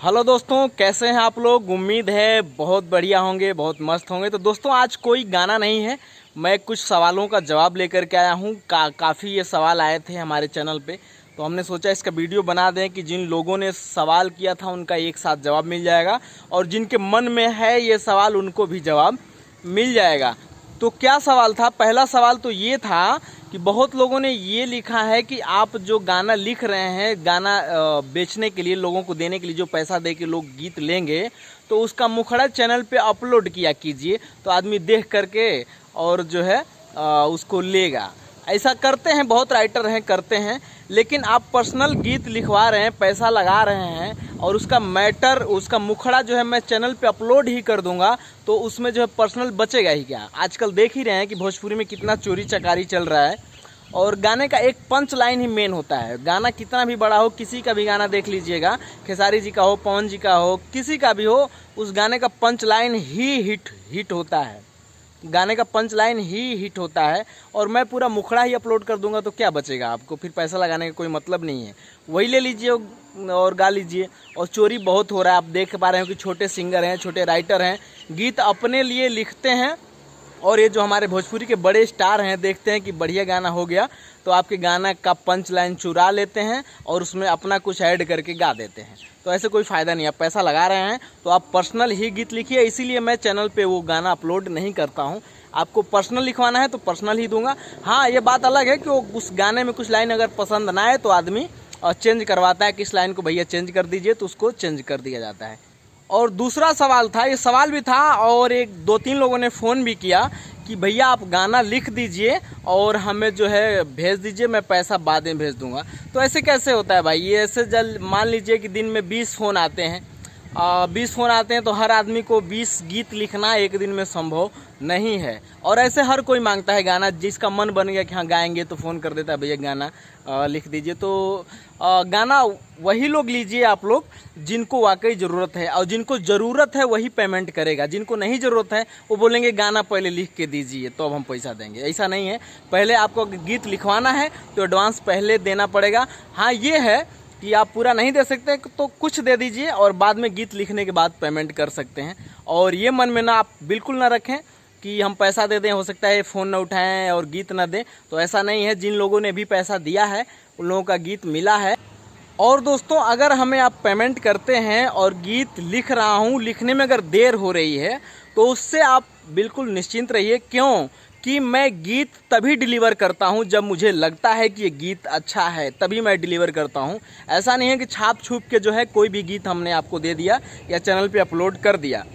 Hello दोस्तों, कैसे हैं आप लोग। उम्मीद है बहुत बढ़िया होंगे, बहुत मस्त होंगे। तो दोस्तों आज कोई गाना नहीं है, मैं कुछ सवालों का जवाब लेकर के आया हूँ। काफ़ी ये सवाल आए थे हमारे चैनल पे, तो हमने सोचा इसका वीडियो बना दें कि जिन लोगों ने सवाल किया था उनका एक साथ जवाब मिल जाएगा और जिनके मन में है ये सवाल उनको भी जवाब मिल जाएगा। तो क्या सवाल था? पहला सवाल तो ये था कि बहुत लोगों ने ये लिखा है कि आप जो गाना लिख रहे हैं, गाना बेचने के लिए, लोगों को देने के लिए, जो पैसा दे के लोग गीत लेंगे, तो उसका मुखड़ा चैनल पे अपलोड किया कीजिए तो आदमी देख करके और जो है उसको लेगा। ऐसा करते हैं, बहुत राइटर हैं करते हैं, लेकिन आप पर्सनल गीत लिखवा रहे हैं, पैसा लगा रहे हैं और उसका मैटर, उसका मुखड़ा जो है मैं चैनल पे अपलोड ही कर दूंगा, तो उसमें जो है पर्सनल बचेगा ही क्या। आजकल देख ही रहे हैं कि भोजपुरी में कितना चोरी चकारी चल रहा है और गाने का एक पंच लाइन ही मेन होता है। गाना कितना भी बड़ा हो, किसी का भी गाना देख लीजिएगा, खेसारी जी का हो, पवन जी का हो, किसी का भी हो, उस गाने का पंच लाइन ही हिट होता है। गाने का पंच लाइन ही हिट होता है और मैं पूरा मुखड़ा ही अपलोड कर दूंगा तो क्या बचेगा आपको? फिर पैसा लगाने का कोई मतलब नहीं है। वही ले लीजिए और गा लीजिए। और चोरी बहुत हो रहा है, आप देख पा रहे हो कि छोटे सिंगर हैं, छोटे राइटर हैं, गीत अपने लिए लिखते हैं और ये जो हमारे भोजपुरी के बड़े स्टार हैं, देखते हैं कि बढ़िया गाना हो गया तो आपके गाना का पंच लाइन चुरा लेते हैं और उसमें अपना कुछ ऐड करके गा देते हैं। तो ऐसे कोई फ़ायदा नहीं। आप पैसा लगा रहे हैं तो आप पर्सनल ही गीत लिखिए, इसीलिए मैं चैनल पे वो गाना अपलोड नहीं करता हूँ। आपको पर्सनल लिखवाना है तो पर्सनल ही दूंगा। हाँ, ये बात अलग है कि वो उस गाने में कुछ लाइन अगर पसंद ना आए तो आदमी चेंज करवाता है कि इस लाइन को भैया चेंज कर दीजिए, तो उसको चेंज कर दिया जाता है। और दूसरा सवाल था, ये सवाल भी था और एक दो तीन लोगों ने फ़ोन भी किया कि भैया आप गाना लिख दीजिए और हमें जो है भेज दीजिए, मैं पैसा बाद में भेज दूंगा। तो ऐसे कैसे होता है भाई? ये ऐसे मान लीजिए कि दिन में 20 फ़ोन आते हैं, 20 फ़ोन आते हैं तो हर आदमी को 20 गीत लिखना एक दिन में संभव नहीं है। और ऐसे हर कोई मांगता है गाना, जिसका मन बन गया कि हाँ गाएंगे तो फ़ोन कर देता है, भैया गाना लिख दीजिए। तो गाना वही लोग लीजिए आप लोग जिनको वाकई ज़रूरत है, और जिनको ज़रूरत है वही पेमेंट करेगा। जिनको नहीं ज़रूरत है वो बोलेंगे गाना पहले लिख के दीजिए तो अब हम पैसा देंगे। ऐसा नहीं है, पहले आपको गीत लिखवाना है तो एडवांस पहले देना पड़ेगा। हाँ, ये है कि आप पूरा नहीं दे सकते तो कुछ दे दीजिए और बाद में गीत लिखने के बाद पेमेंट कर सकते हैं। और ये मन में ना आप बिल्कुल ना रखें कि हम पैसा दे दें, हो सकता है फ़ोन ना उठाएं और गीत ना दें, तो ऐसा नहीं है। जिन लोगों ने भी पैसा दिया है उन लोगों का गीत मिला है। और दोस्तों, अगर हमें आप पेमेंट करते हैं और गीत लिख रहा हूँ, लिखने में अगर देर हो रही है तो उससे आप बिल्कुल निश्चिंत रहिए। क्यों कि मैं गीत तभी डिलीवर करता हूं जब मुझे लगता है कि ये गीत अच्छा है, तभी मैं डिलीवर करता हूं। ऐसा नहीं है कि छाप छूप के जो है कोई भी गीत हमने आपको दे दिया या चैनल पे अपलोड कर दिया।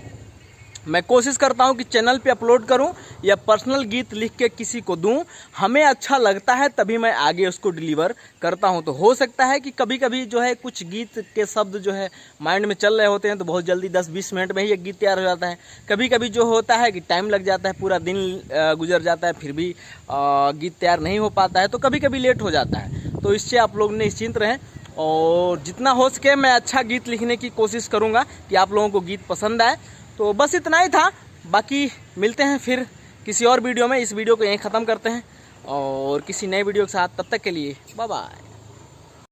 मैं कोशिश करता हूं कि चैनल पे अपलोड करूं या पर्सनल गीत लिख के किसी को दूं, हमें अच्छा लगता है तभी मैं आगे उसको डिलीवर करता हूं। तो हो सकता है कि कभी कभी जो है कुछ गीत के शब्द जो है माइंड में चल रहे होते हैं तो बहुत जल्दी 10-20 मिनट में ही एक गीत तैयार हो जाता है। कभी कभी जो होता है कि टाइम लग जाता है, पूरा दिन गुजर जाता है, फिर भी गीत तैयार नहीं हो पाता है, तो कभी कभी लेट हो जाता है। तो इससे आप लोग निश्चिंत रहें और जितना हो सके मैं अच्छा गीत लिखने की कोशिश करूँगा कि आप लोगों को गीत पसंद आए। तो बस इतना ही था, बाकी मिलते हैं फिर किसी और वीडियो में। इस वीडियो को यहीं ख़त्म करते हैं और किसी नए वीडियो के साथ, तब तक के लिए बाय बाय।